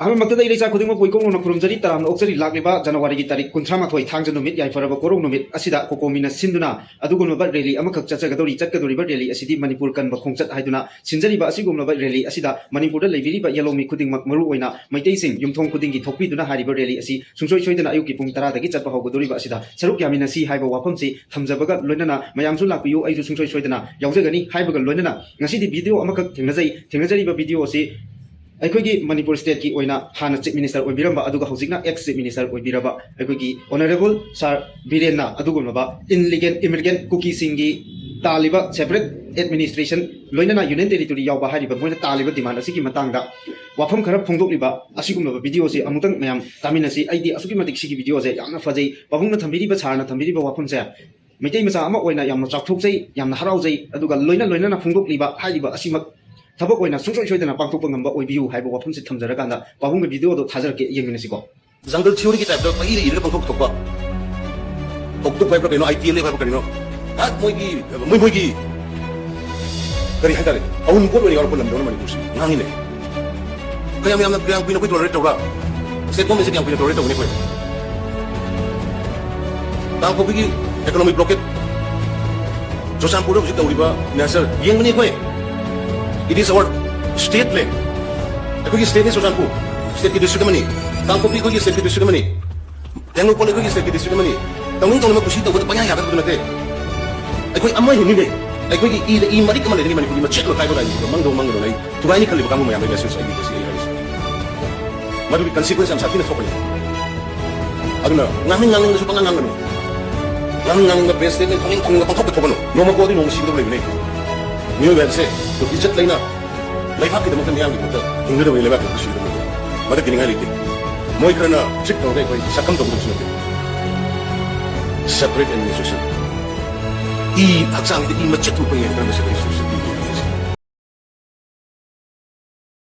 Aham maktada ilai sa khuding mo poikong no khurumjari taram oksari lakliba January gi tarik 38 thangjan numit yai faraba korong numit asida kokomina sinduna adugun ba rally amakak chachagadori chatgadori ba rally asidi Manipur kan ba khongchat haiduna sinjari ba asigumna ba rally asida Manipur da leibiri ba yalomi khuding mak maru oina maitai sing yumthong khuding gi thokpi duna hari ba rally asi sungsoi soidana ayuki pung 10 dagi chatpa hogodori ba asida saruk yamina si haiba wafam si thamjabaga loinana mayamsu lakpiyu aisu sungsoi soidana yaujagani haibaga loinana ngasidi video amakak thengnajari ba video si अखोगी Manipur state की ओइना हाना chief minister ओइबिरंबा अदुगा हौजिकना ex chief minister ओइबिरबा अखोगी honourable sir बीरेनना अदुगुमबा इनलीगल इमिग्रेंट कुकी सिंगी तालिबा सेपरेट एडमिनिस्ट्रेशन लोइनना यूनियन टेरिटोरी यावबा हारिबा मोइना तालिबा डिमांड असिकी मतंगदा वाफम खरा फोंदोकलिबा असिगुमबा वीडियो से अमुतंग मयाम तामिनसी आईडी असुकी मतिक सिगी वीडियो से यामना फजै बाबुंगना थंबिरिबा सारना थंबिरिबा वाफम से मैतै मचा अमा ओइना यामना चाकथोकजै यामना हरावजै अदुगा लोइना फोंदोकलिबा हारिबा असिमक थबक ओइना सुंसोय सोयदना पांथोकप ngamba ओइबियु हाइबो वाफम से थमजरकांदा बाबुंग वीडियो दो थाजरके येंगिनसिको जंगल थ्योरी की टाइप दा इरे पांथोक थोकपा थोकतो पाइप करिनो आईटीएल पाइप करिनो हात मोइगी करी हाइताले अउन कोड वनि गारपन लमदो मणिपुर नांगिने कयाम यामना ग्राम पिनो कोइ टोलरेट तौरा स्टेट गवर्नमेंट से पिनो टोलरेट तौने कोइ तां कोबी इकोनॉमिक ब्लॉकेट जोसानपुर हजिक तौरिबा नेसर येंगमनि कोइ It is our state land. Ako state ni Susanpu, state district mani. Tangko pi ko state district mani. Tengok pole ko state district mani. Tangong tong nakusi to ko panya yaga ko nate. Ako amay huni de. Ako i mari kamal ni mani ko ma check lo kai ko dai. Mangdo nai. Tugai ni kali bakamu mayam message ai ko si. Madu bi consequence am sakina fokole. Aduna ngamin su pangang ngano. Ngamin na best ni kong pangkop ko no. No ma ko di no si do le ni. New Wednesday, तो इज्जत लेना life आपके दमकन नहीं आएगी मतलब English में लेवा कुछ नहीं होगा मदद किन्हीं लेकिन मोई करना चिक तो होगा कोई सकम तो कुछ नहीं सेपरेट एडमिनिस्ट्रेशन ई हक्सांग ई मच्चत रूप में करने से